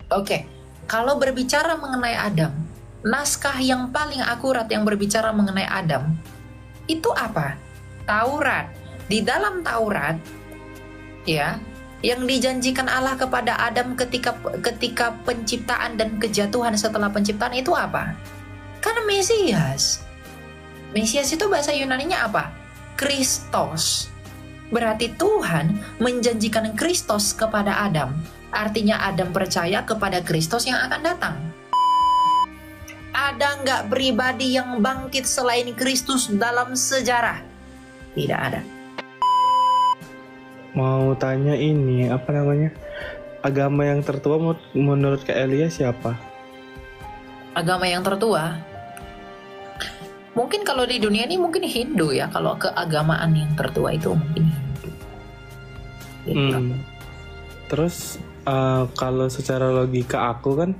Oke, kalau berbicara mengenai Adam, naskah yang paling akurat yang berbicara mengenai Adam itu apa? Taurat. Di dalam Taurat, ya, yang dijanjikan Allah kepada Adam ketika penciptaan dan kejatuhan setelah penciptaan itu apa? Kan Mesias. Mesias itu bahasa Yunaninya apa? Kristos. Berarti Tuhan menjanjikan Kristos kepada Adam. Artinya Adam percaya kepada Kristos yang akan datang. Ada nggak pribadi yang bangkit selain Kristus dalam sejarah? Tidak ada. Mau tanya ini, apa namanya? Agama yang tertua menurut Kak Elia siapa? Agama yang tertua? Mungkin kalau di dunia ini mungkin Hindu ya. Kalau keagamaan yang tertua itu mungkin Hindu. Gitu. Terus kalau secara logika aku kan,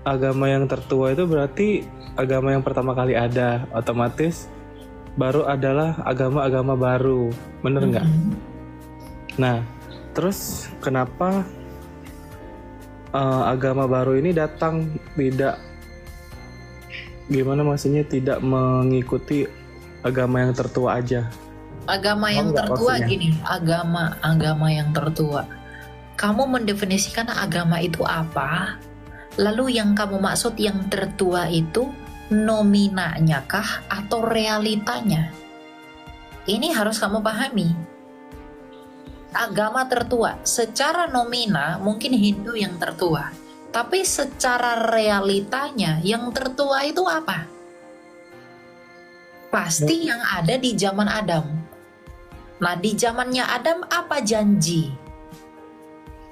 agama yang tertua itu berarti agama yang pertama kali ada, otomatis baru adalah agama-agama baru, bener nggak? Nah, terus kenapa agama baru ini datang tidak, gimana maksudnya, tidak mengikuti agama yang tertua aja? Agama yang tertua gini, agama yang tertua. Kamu mendefinisikan agama itu apa? Lalu yang kamu maksud yang tertua itu nominanya kah atau realitanya? Ini harus kamu pahami. Agama tertua, secara nomina mungkin Hindu yang tertua. Tapi secara realitanya yang tertua itu apa? Pasti yang ada di zaman Adam. Nah, di zamannya Adam apa janji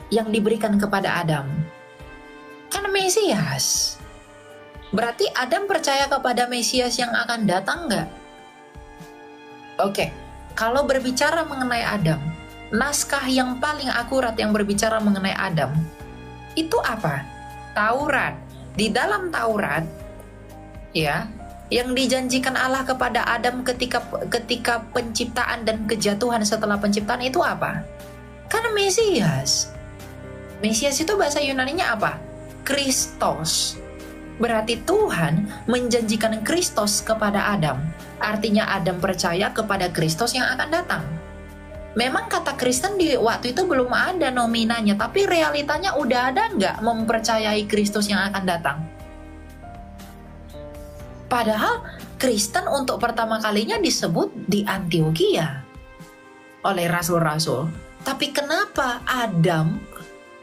yang diberikan kepada Adam? Kan Mesias. Berarti Adam percaya kepada Mesias yang akan datang nggak? Oke, kalau berbicara mengenai Adam, naskah yang paling akurat yang berbicara mengenai Adam itu apa? Taurat. Di dalam Taurat, ya, yang dijanjikan Allah kepada Adam ketika penciptaan dan kejatuhan setelah penciptaan itu apa? Kan Mesias. Mesias itu bahasa Yunaninya apa? Kristos. Berarti Tuhan menjanjikan Kristos kepada Adam. Artinya Adam percaya kepada Kristos yang akan datang. Memang kata Kristen di waktu itu belum ada nominanya, tapi realitanya udah ada nggak mempercayai Kristus yang akan datang? Padahal Kristen untuk pertama kalinya disebut di Antioquia oleh rasul-rasul. Tapi kenapa Adam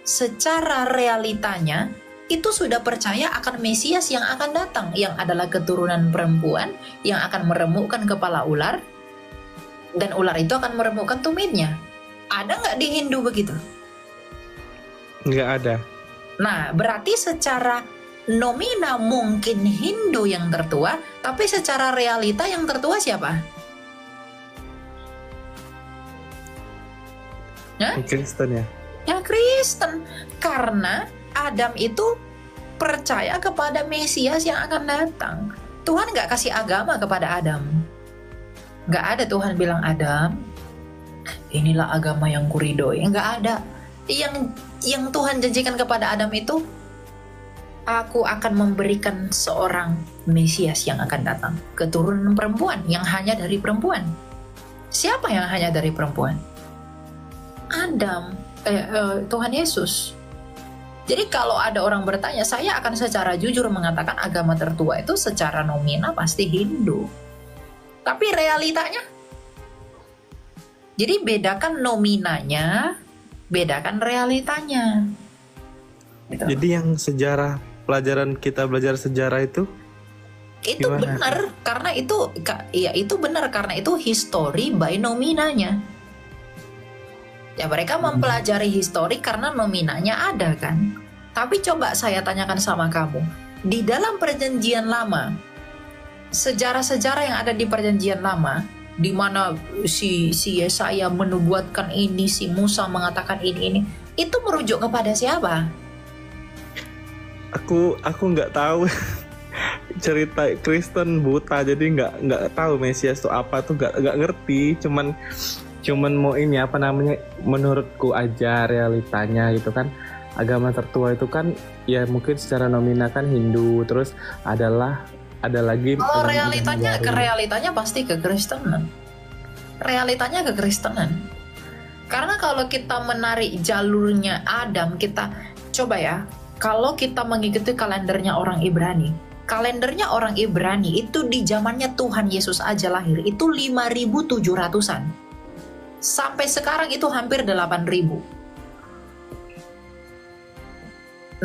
secara realitanya itu sudah percaya akan Mesias yang akan datang, yang adalah keturunan perempuan yang akan meremukkan kepala ular, dan ular itu akan meremukkan tumitnya? Ada nggak di Hindu begitu? Nggak ada. Nah, berarti secara nomina mungkin Hindu yang tertua, tapi secara realita yang tertua siapa? Kristen ya? Ya Kristen. Karena Adam itu percaya kepada Mesias yang akan datang. Tuhan nggak kasih agama kepada Adam. Nggak ada Tuhan bilang, Adam, inilah agama yang kuridoi. Nggak ada. Yang Tuhan janjikan kepada Adam itu, aku akan memberikan seorang Mesias yang akan datang, keturunan perempuan, yang hanya dari perempuan. Siapa yang hanya dari perempuan? Adam, Tuhan Yesus. Jadi kalau ada orang bertanya, saya akan secara jujur mengatakan agama tertua itu secara nomina pasti Hindu. Tapi realitanya, jadi bedakan nominanya, bedakan realitanya. Gitu. Jadi yang sejarah, pelajaran kita belajar sejarah itu benar, karena itu benar karena itu history by nominanya. Ya mereka mempelajari histori karena nominanya ada kan. Tapi coba saya tanyakan sama kamu, di dalam perjanjian lama, sejarah-sejarah yang ada di perjanjian lama, di mana si Yesaya menubuatkan ini, si Musa mengatakan ini, itu merujuk kepada siapa? Aku nggak tahu. Cerita Kristen buta, jadi nggak tahu Mesias itu apa tuh, nggak ngerti. Cuman mau ini apa namanya, menurutku aja realitanya gitu kan. agama tertua itu kan ya mungkin secara nominal kan Hindu, terus ada lagi Kalau realitanya pasti kekristenan. Realitanya kekristenan. Karena kalau kita menarik jalurnya Adam, kita coba ya, kalau kita mengikuti kalendernya orang Ibrani. Kalendernya orang Ibrani itu di zamannya Tuhan Yesus aja lahir itu 5.700-an. Sampai sekarang itu hampir 8.000.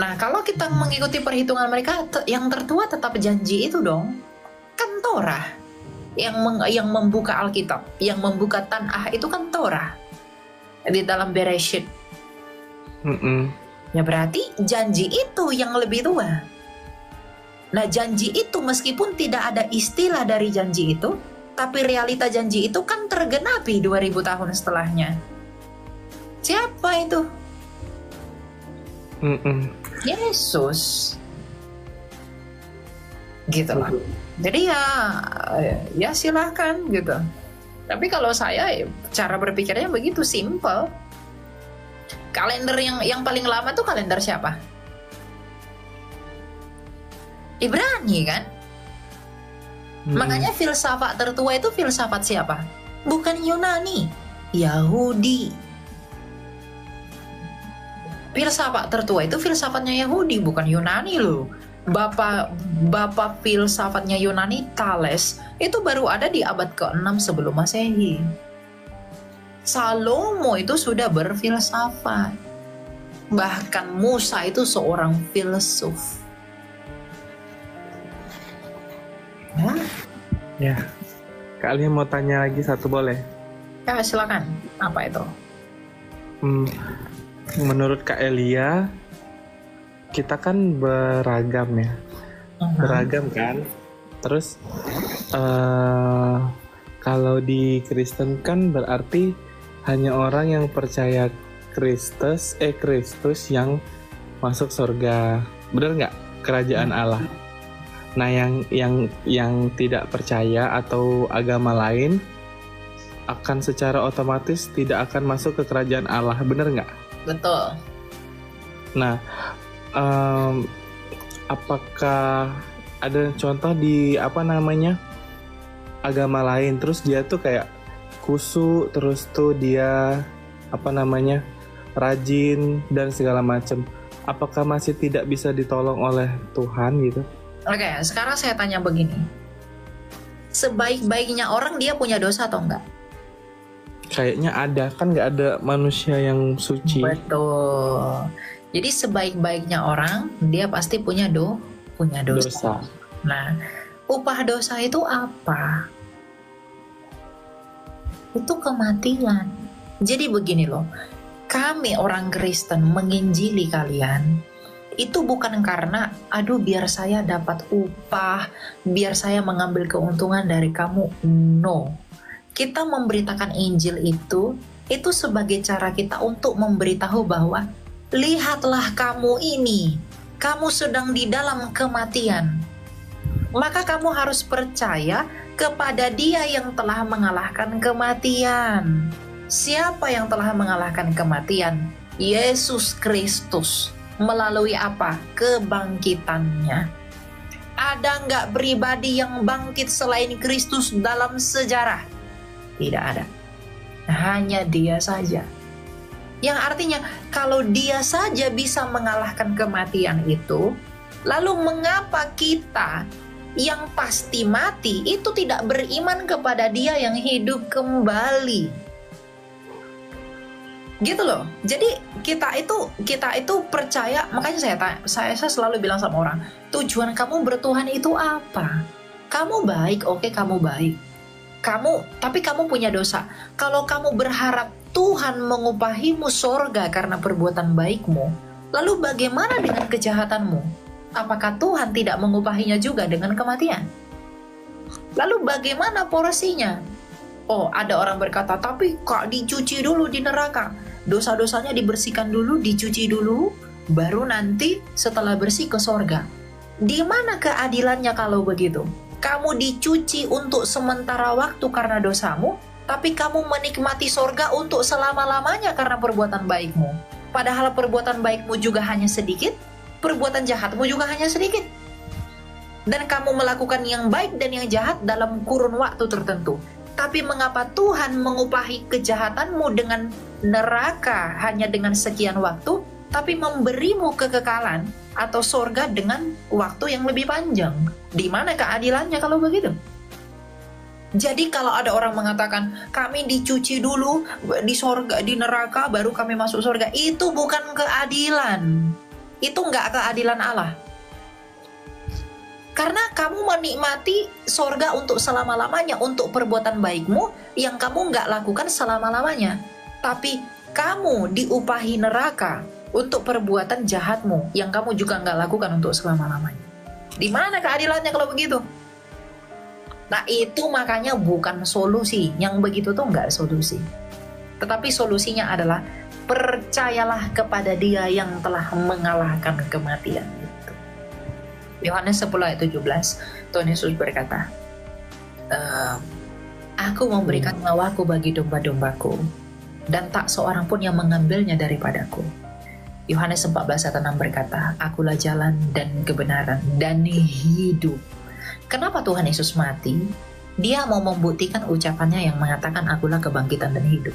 Nah, kalau kita mengikuti perhitungan mereka, yang tertua tetap janji itu dong. Kan Torah yang membuka Alkitab, yang membuka Tanakh itu kan Torah di dalam Bereshit. Ya berarti janji itu yang lebih tua. Nah, janji itu meskipun tidak ada istilah dari janji itu, tapi realita janji itu kan tergenapi 2000 tahun setelahnya. Siapa itu? Yesus. Gitu lah. Jadi ya silahkan gitu. Tapi kalau saya cara berpikirnya begitu simple. Kalender yang paling lama tuh kalender siapa? Ibrani kan? Makanya filsafat tertua itu filsafat siapa? Bukan Yunani, Yahudi. Filsafat tertua itu filsafatnya Yahudi, bukan Yunani loh. Bapak filsafatnya Yunani, Thales, itu baru ada di abad ke-6 sebelum Masehi. Salomo itu sudah berfilsafat. Bahkan Musa itu seorang filsuf. Ya, kalian mau tanya lagi satu boleh? Ya silakan. Apa itu? Menurut Kak Elia, kita kan beragam ya, beragam kan. Terus kalau di Kristen kan berarti hanya orang yang percaya Kristus yang masuk surga, benar nggak? Kerajaan Allah. Nah, yang tidak percaya atau agama lain akan secara otomatis tidak akan masuk ke kerajaan Allah, benar nggak? Betul. Nah, apakah ada contoh di agama lain, terus dia tuh kayak khusyuk, terus tuh dia rajin dan segala macam? Apakah masih tidak bisa ditolong oleh Tuhan gitu? Oke, sekarang saya tanya begini. Sebaik-baiknya orang dia punya dosa atau enggak? Kayaknya ada, kan nggak ada manusia yang suci. Betul. Jadi sebaik-baiknya orang dia pasti punya dosa. Nah, upah dosa itu apa? Itu kematian. Jadi begini loh, kami orang Kristen menginjili kalian itu bukan karena biar saya dapat upah, biar saya mengambil keuntungan dari kamu. No. Kita memberitakan Injil itu sebagai cara kita untuk memberitahu bahwa lihatlah kamu ini, kamu sedang di dalam kematian. Maka kamu harus percaya kepada Dia yang telah mengalahkan kematian. Siapa yang telah mengalahkan kematian? Yesus Kristus. Melalui apa? Kebangkitannya. Ada nggak pribadi yang bangkit selain Kristus dalam sejarah? Tidak ada. Hanya Dia saja. Yang artinya kalau Dia saja bisa mengalahkan kematian itu, lalu mengapa kita yang pasti mati itu tidak beriman kepada Dia yang hidup kembali? Gitu loh. Jadi kita itu percaya. Makanya saya selalu bilang sama orang, tujuan kamu bertuhan itu apa? Kamu baik, oke, kamu baik. Tapi kamu punya dosa. Kalau kamu berharap Tuhan mengupahimu sorga karena perbuatan baikmu, lalu bagaimana dengan kejahatanmu? Apakah Tuhan tidak mengupahinya juga dengan kematian? Lalu bagaimana porsinya? Oh, ada orang berkata, tapi kok dicuci dulu di neraka? Dosa-dosanya dibersihkan dulu, dicuci dulu, baru nanti setelah bersih ke sorga. Di mana keadilannya kalau begitu? Kamu dicuci untuk sementara waktu karena dosamu, tapi kamu menikmati sorga untuk selama-lamanya karena perbuatan baikmu. Padahal perbuatan baikmu juga hanya sedikit, perbuatan jahatmu juga hanya sedikit. Dan kamu melakukan yang baik dan yang jahat dalam kurun waktu tertentu. Tapi mengapa Tuhan mengupahi kejahatanmu dengan neraka hanya dengan sekian waktu, tapi memberimu kekekalan atau sorga dengan waktu yang lebih panjang? Di mana keadilannya kalau begitu? Jadi kalau ada orang mengatakan kami dicuci dulu di sorga, di neraka baru kami masuk sorga, itu bukan keadilan. Itu nggak keadilan Allah. Karena kamu menikmati sorga untuk selama-lamanya, untuk perbuatan baikmu yang kamu nggak lakukan selama-lamanya. Tapi kamu diupahi neraka untuk perbuatan jahatmu yang kamu juga nggak lakukan untuk selama-lamanya. Di mana keadilannya kalau begitu? Nah itu makanya bukan solusi. Yang begitu tuh nggak solusi. Tetapi solusinya adalah percayalah kepada Dia yang telah mengalahkan kematian itu. Yohanes 10 ayat 17, Tuhan Yesus berkata, Aku memberikan nyawaku bagi domba-dombaku, dan tak seorang pun yang mengambilnya daripadaku. Yohanes 14 ayat 6 berkata, Akulah jalan dan kebenaran dan hidup. Kenapa Tuhan Yesus mati? Dia mau membuktikan ucapannya yang mengatakan akulah kebangkitan dan hidup.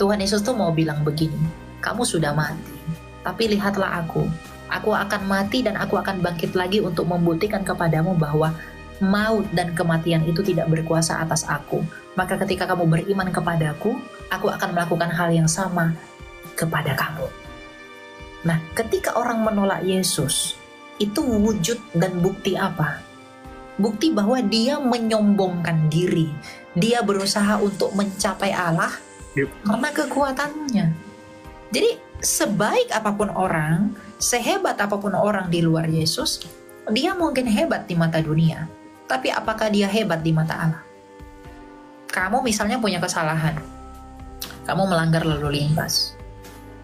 Tuhan Yesus tuh mau bilang begini, kamu sudah mati, tapi lihatlah aku akan mati dan aku akan bangkit lagi untuk membuktikan kepadamu bahwa maut dan kematian itu tidak berkuasa atas aku. Maka ketika kamu beriman kepadaku, aku akan melakukan hal yang sama kepada kamu. Nah, ketika orang menolak Yesus, itu wujud dan bukti apa? Bukti bahwa dia menyombongkan diri. Dia berusaha untuk mencapai Allah karena kekuatannya. Jadi sebaik apapun orang, sehebat apapun orang di luar Yesus, dia mungkin hebat di mata dunia. Tapi apakah dia hebat di mata Allah? Kamu misalnya punya kesalahan. Kamu melanggar lalu lintas.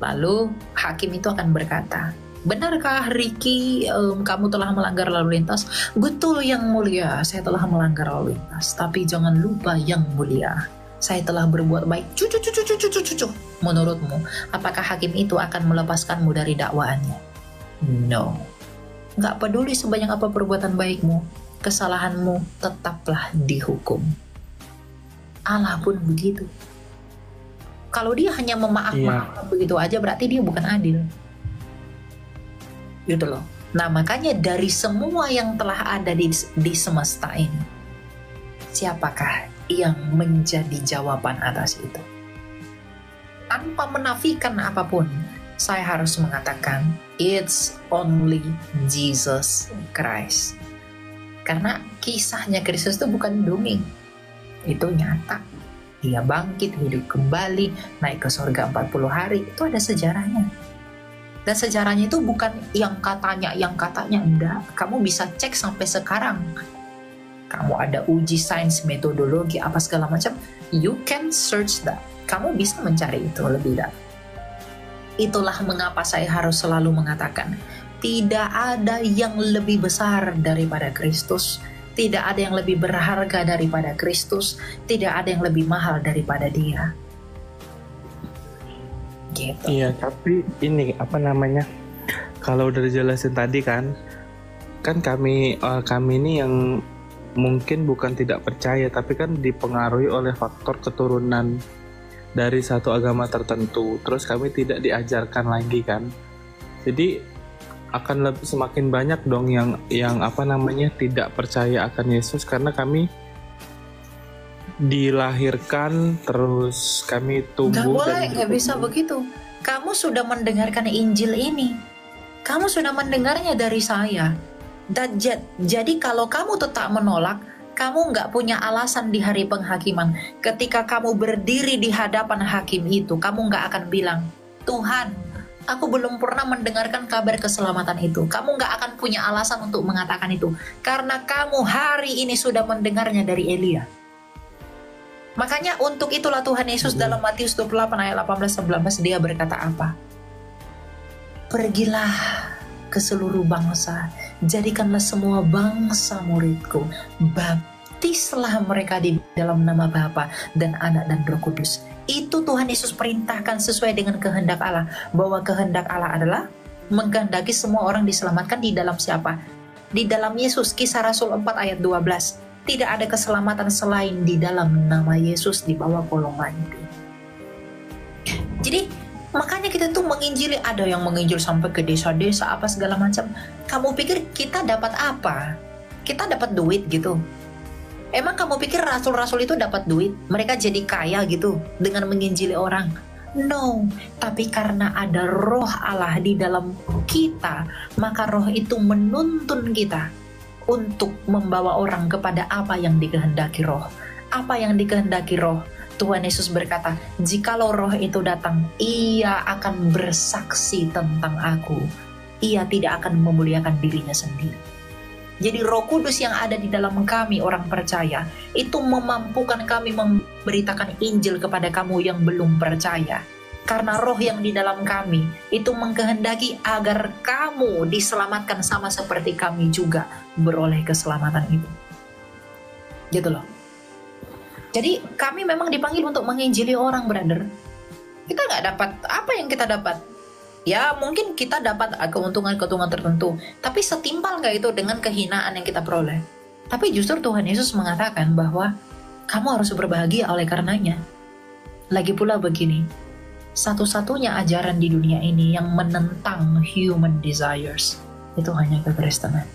Lalu hakim itu akan berkata, benarkah Ricky, kamu telah melanggar lalu lintas? Betul yang mulia, saya telah melanggar lalu lintas. Tapi jangan lupa yang mulia, saya telah berbuat baik. Cucu. Menurutmu, apakah hakim itu akan melepaskanmu dari dakwaannya? No. Nggak peduli sebanyak apa perbuatan baikmu, kesalahanmu tetaplah dihukum. Allah pun begitu. Kalau dia hanya memaafkan begitu aja, berarti dia bukan adil. Gitu loh. Nah makanya dari semua yang telah ada di semesta ini, siapakah yang menjadi jawaban atas itu? Tanpa menafikan apapun, saya harus mengatakan it's only Jesus Christ. Karena kisahnya Kristus itu bukan dongeng, itu nyata. Dia bangkit, hidup kembali, naik ke surga 40 hari, itu ada sejarahnya. Dan sejarahnya itu bukan yang katanya, enggak. Kamu bisa cek sampai sekarang. Kamu ada uji sains, metodologi, apa segala macam. You can search that. Kamu bisa mencari itu lebih dalam. Itulah mengapa saya harus selalu mengatakan, tidak ada yang lebih besar daripada Kristus. Tidak ada yang lebih berharga daripada Kristus. Tidak ada yang lebih mahal daripada Dia. Gitu. Iya, tapi ini apa namanya? Kalau udah dijelasin tadi kan kami ini yang mungkin bukan tidak percaya, tapi kan dipengaruhi oleh faktor keturunan dari satu agama tertentu. Terus kami tidak diajarkan lagi kan. Jadi akan semakin banyak dong yang apa namanya tidak percaya akan Yesus karena kami dilahirkan terus kami tumbuh. Gak boleh, gak bisa begitu. Kamu sudah mendengarkan Injil ini, kamu sudah mendengarnya dari saya. Jadi kalau kamu tetap menolak, kamu gak punya alasan di hari penghakiman. Ketika kamu berdiri di hadapan hakim itu, kamu gak akan bilang, Tuhan, aku belum pernah mendengarkan kabar keselamatan itu. Kamu gak akan punya alasan untuk mengatakan itu. Karena kamu hari ini sudah mendengarnya dari Elia. Makanya untuk itulah Tuhan Yesus dalam Matius 28 ayat 18-19 dia berkata apa? Pergilah ke seluruh bangsa, jadikanlah semua bangsa muridku, baptislah mereka di dalam nama Bapa dan Anak dan Roh Kudus. itu Tuhan Yesus perintahkan sesuai dengan kehendak Allah, bahwa kehendak Allah adalah mengkehendaki semua orang diselamatkan di dalam siapa? Di dalam Yesus. Kisah Rasul 4 ayat 12. Tidak ada keselamatan selain di dalam nama Yesus di bawah kolongan itu. Jadi makanya kita tuh menginjili, ada yang menginjil sampai ke desa-desa apa segala macam. Kamu pikir kita dapat apa? Kita dapat duit gitu? Emang kamu pikir rasul-rasul itu dapat duit? Mereka jadi kaya gitu dengan menginjili orang? No, tapi karena ada roh Allah di dalam kita, maka roh itu menuntun kita untuk membawa orang kepada apa yang dikehendaki roh. Apa yang dikehendaki roh? Tuhan Yesus berkata, jikalau roh itu datang, ia akan bersaksi tentang aku. Ia tidak akan memuliakan dirinya sendiri. Jadi Roh Kudus yang ada di dalam kami orang percaya itu memampukan kami memberitakan Injil kepada kamu yang belum percaya. Karena roh yang di dalam kami itu mengkehendaki agar kamu diselamatkan sama seperti kami juga beroleh keselamatan itu. Gitu loh. Jadi kami memang dipanggil untuk menginjili orang, brother. Kita nggak dapat apa yang kita dapat. Ya mungkin kita dapat keuntungan-keuntungan tertentu, tapi setimpal nggak itu dengan kehinaan yang kita peroleh? Tapi justru Tuhan Yesus mengatakan bahwa kamu harus berbahagia oleh karenanya. Lagi pula begini, satu-satunya ajaran di dunia ini yang menentang human desires itu hanya kekristenan.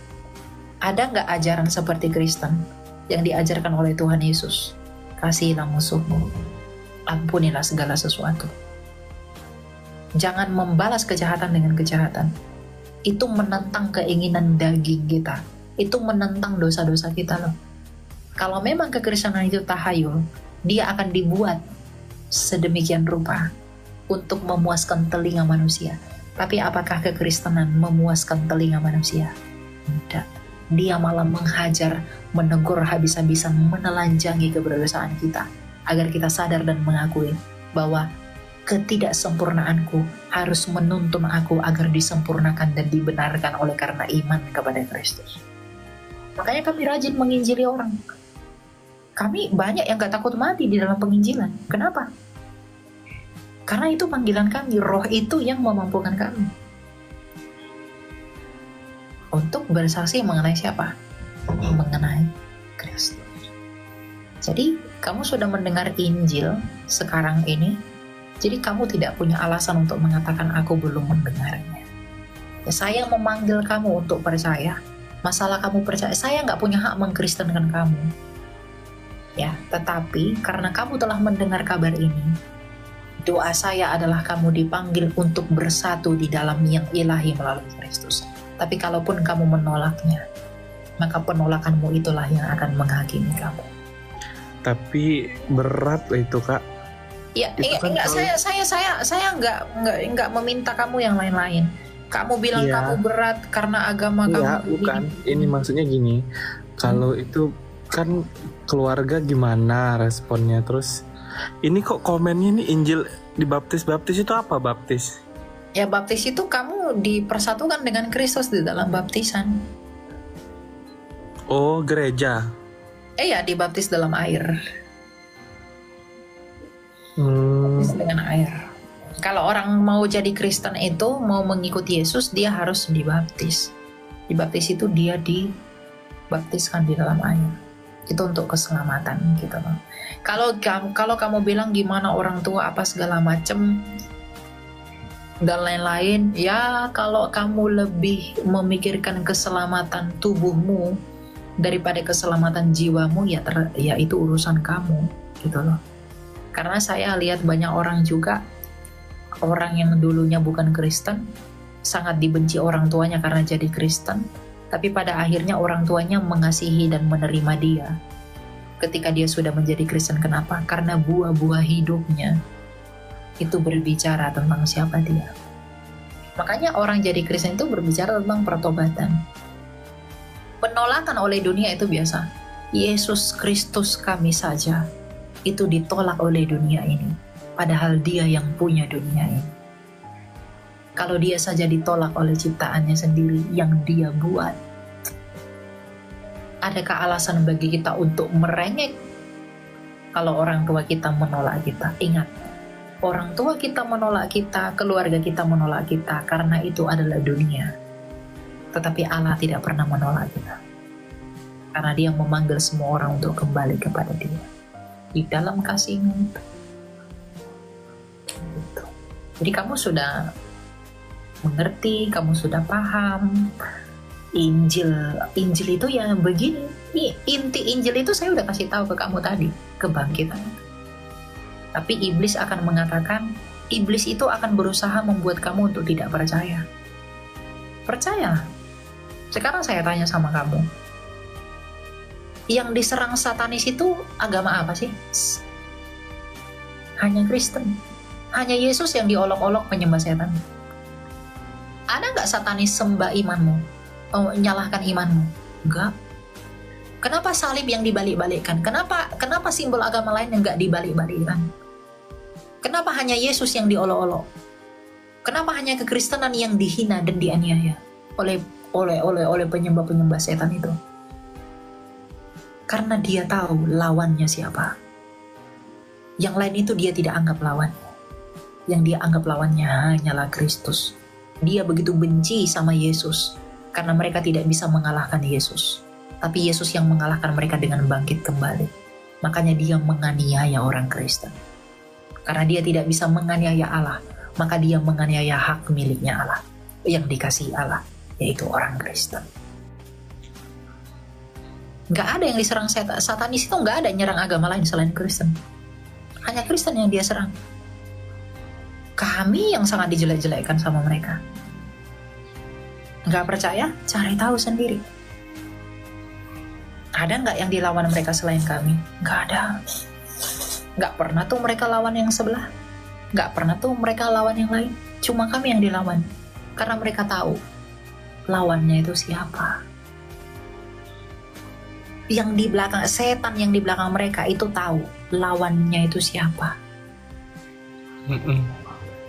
Ada nggak ajaran seperti Kristen yang diajarkan oleh Tuhan Yesus? Kasihilah musuhmu, ampunilah segala sesuatu. Jangan membalas kejahatan dengan kejahatan. Itu menentang keinginan daging kita. Itu menentang dosa-dosa kita loh. Kalau memang kekristenan itu tahayul, dia akan dibuat sedemikian rupa untuk memuaskan telinga manusia. Tapi apakah kekristenan memuaskan telinga manusia? Tidak. Dia malah menghajar, menegur habis-habisan, menelanjangi keberdosaan kita, agar kita sadar dan mengakui bahwa ketidaksempurnaanku harus menuntun aku agar disempurnakan dan dibenarkan oleh karena iman kepada Kristus. Makanya kami rajin menginjili orang. Kami banyak yang gak takut mati di dalam penginjilan. Kenapa? Karena itu panggilan kami, roh itu yang memampukan kami untuk bersaksi mengenai siapa? Mengenai Kristus. Jadi kamu sudah mendengar Injil sekarang ini, jadi kamu tidak punya alasan untuk mengatakan aku belum mendengarnya. Ya, saya memanggil kamu untuk percaya. Masalah kamu percaya, saya nggak punya hak mengkristenkan kamu. Ya, tetapi karena kamu telah mendengar kabar ini, doa saya adalah kamu dipanggil untuk bersatu di dalam yang ilahi melalui Kristus. Tapi kalaupun kamu menolaknya, maka penolakanmu itulah yang akan menghakimi kamu. Tapi berat itu, Kak. Ya, enggak, saya enggak meminta kamu yang lain-lain. Kamu bilang kamu berat karena agama kamu. Bukan. Ini maksudnya gini. Kalau itu kan keluarga gimana responnya? Terus ini kok komennya nih Injil dibaptis itu apa baptis? Ya baptis itu kamu dipersatukan dengan Kristus di dalam baptisan. Oh, gereja. Ya dibaptis dalam air. Baptis dengan air. Kalau orang mau jadi Kristen itu, mau mengikuti Yesus, dia harus dibaptis. Dibaptis itu dia dibaptiskan di dalam air. Itu untuk keselamatan gitu loh. Kalau kamu bilang gimana orang tua apa segala macem dan lain-lain, ya kalau kamu lebih memikirkan keselamatan tubuhmu daripada keselamatan jiwamu, ya itu urusan kamu gitu loh. Karena saya lihat banyak orang juga, orang yang dulunya bukan Kristen, sangat dibenci orang tuanya karena jadi Kristen, tapi pada akhirnya orang tuanya mengasihi dan menerima dia ketika dia sudah menjadi Kristen. Kenapa? Karena buah-buah hidupnya itu berbicara tentang siapa dia. Makanya orang jadi Kristen itu berbicara tentang pertobatan. Penolakan oleh dunia itu biasa. Yesus Kristus kami saja itu ditolak oleh dunia ini, padahal dia yang punya dunia ini. Kalau dia saja ditolak oleh ciptaannya sendiri yang dia buat, adakah alasan bagi kita untuk merengek kalau orang tua kita menolak kita. Ingat, orang tua kita menolak kita, keluarga kita menolak kita, karena itu adalah dunia. Tetapi Allah tidak pernah menolak kita, karena Dia memanggil semua orang untuk kembali kepada Dia di dalam kasih-Nya itu. Gitu. Jadi kamu sudah mengerti, kamu sudah paham Injil itu yang begini. Inti Injil itu saya udah kasih tahu ke kamu tadi, kebangkitan. Tapi iblis akan mengatakan, iblis itu akan berusaha membuat kamu untuk tidak percaya. Percayalah. Sekarang saya tanya sama kamu, yang diserang satanis itu agama apa sih? Hanya Kristen. Hanya Yesus yang diolok-olok penyembah setan. Ada nggak satanis sembah imanmu? Menyalahkan imanmu? Enggak. Kenapa salib yang dibalik-balikkan? Kenapa simbol agama lain yang nggak dibalik-balikkan? Kenapa hanya Yesus yang diolok-olok? Kenapa hanya kekristenan yang dihina dan dianiaya oleh penyembah-penyembah setan itu? Karena dia tahu lawannya siapa. Yang lain itu dia tidak anggap lawan. Yang dia anggap lawannya hanyalah Kristus. Dia begitu benci sama Yesus karena mereka tidak bisa mengalahkan Yesus. Tapi Yesus yang mengalahkan mereka dengan bangkit kembali. Makanya dia menganiaya orang Kristen. Karena dia tidak bisa menganiaya Allah, maka dia menganiaya hak miliknya Allah, yang dikasihi Allah, yaitu orang Kristen. Gak ada yang diserang satanis itu, gak ada yang nyerang agama lain selain Kristen. Hanya Kristen yang dia serang. Kami yang sangat dijelek-jelekkan sama mereka. Gak percaya? Cari tahu sendiri. Ada nggak yang dilawan mereka selain kami? Gak ada. Gak pernah tuh mereka lawan yang sebelah. Gak pernah tuh mereka lawan yang lain. Cuma kami yang dilawan. Karena mereka tahu lawannya itu siapa. Yang di belakang, setan yang di belakang mereka itu tahu lawannya itu siapa.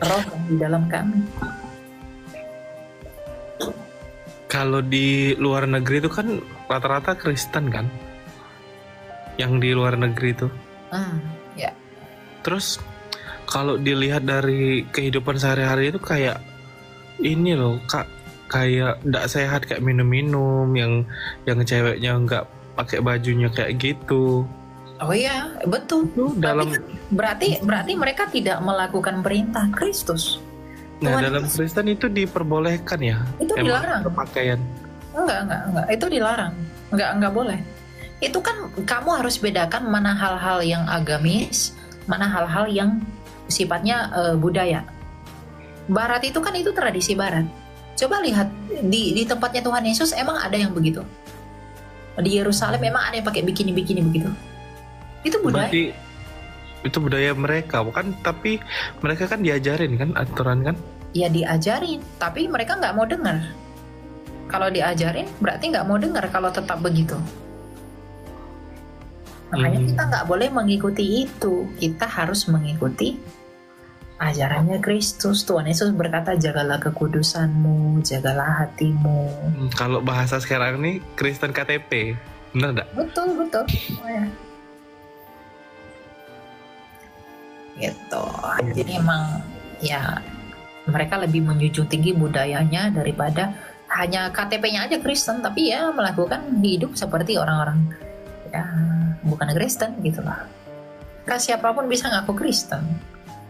Roh yang di dalam kami. Kalau di luar negeri itu kan rata-rata Kristen kan, yang di luar negeri itu. Ya. Terus kalau dilihat dari kehidupan sehari-hari itu kayak ini loh, kayak nggak sehat, kayak minum-minum, yang ceweknya nggak pakai bajunya kayak gitu. Oh iya, betul. Berarti mereka tidak melakukan perintah Kristus. Nah, dalam Kristen itu diperbolehkan ya? Itu dilarang. Berpakaian. Enggak. Itu dilarang. Enggak boleh. Itu kan kamu harus bedakan mana hal-hal yang agamis, mana hal-hal yang sifatnya budaya. Barat itu kan itu tradisi Barat. Coba lihat di tempatnya Tuhan Yesus emang ada yang begitu. Di Yerusalem memang ada yang pakai bikini-bikini begitu. Itu budaya. Berarti itu budaya mereka, bukan? Tapi mereka kan diajarin kan aturan kan? Ya diajarin, tapi mereka nggak mau dengar. Kalau diajarin berarti nggak mau dengar kalau tetap begitu. Makanya kita nggak boleh mengikuti itu. Kita harus mengikuti ajarannya Kristus. Tuhan Yesus berkata, jagalah kekudusanmu, jagalah hatimu. Kalau bahasa sekarang nih Kristen KTP, benar nggak? Betul. Oh, ya. Gitu. Jadi emang ya mereka lebih menjunjung tinggi budayanya daripada hanya KTP-nya aja Kristen, tapi ya melakukan hidup seperti orang-orang ya bukan Kristen gitulah. Kan siapapun bisa ngaku Kristen,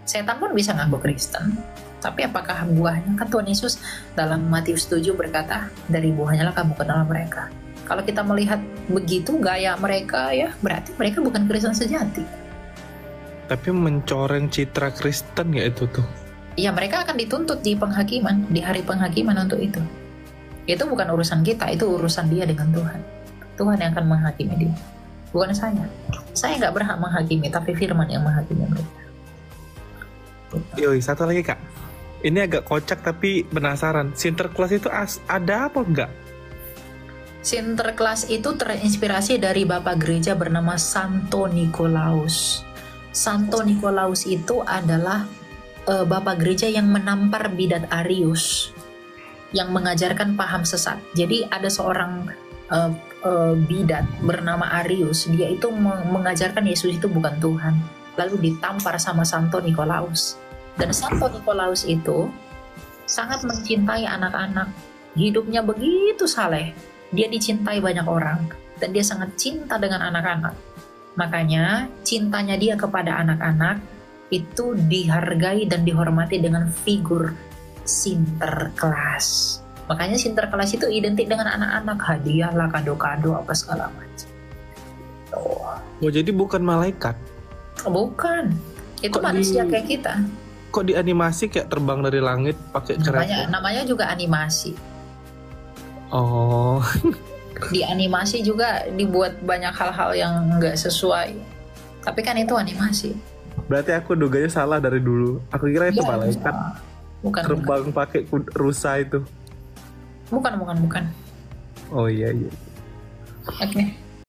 setan pun bisa ngaku Kristen, tapi apakah buahnya? Kan Tuhan Yesus dalam Matius 7 berkata, dari buahnya lah kamu kenal mereka. Kalau kita melihat begitu gaya mereka ya berarti mereka bukan Kristen sejati. Tapi mencoreng citra Kristen ya itu tuh. Ya mereka akan dituntut di penghakiman, di hari penghakiman untuk itu. Itu bukan urusan kita, itu urusan dia dengan Tuhan. Tuhan yang akan menghakimi dia, bukan saya. Saya nggak berhak menghakimi, tapi Firman yang menghakimi mereka. Yoi, satu lagi Kak. Ini agak kocak tapi penasaran. Sinterklas itu ada apa enggak? Sinterklas itu terinspirasi dari bapak gereja bernama Santo Nikolaus. Santo Nikolaus itu adalah bapak gereja yang menampar bidat Arius, yang mengajarkan paham sesat. Jadi ada seorang bidat bernama Arius. Dia itu mengajarkan Yesus itu bukan Tuhan. Lalu ditampar sama Santo Nikolaus. Dan Santo Nikolaus itu sangat mencintai anak-anak. Hidupnya begitu saleh. Dia dicintai banyak orang. Dan dia sangat cinta dengan anak-anak. Makanya cintanya dia kepada anak-anak itu dihargai dan dihormati dengan figur Sinterklas. Makanya Sinterklas itu identik dengan anak-anak, hadiah lah, kado-kado apa segala macam. Oh jadi bukan malaikat? Bukan, itu manusia kayak kita. Kok di animasi kayak terbang dari langit pakai kereta? Namanya juga animasi. Oh. Di animasi juga dibuat banyak hal-hal yang nggak sesuai. Tapi kan itu animasi. Berarti aku duganya salah dari dulu. Aku kira itu malaikat. Bukan. Terbang pakai rusa itu. Bukan. Oh iya. Oke.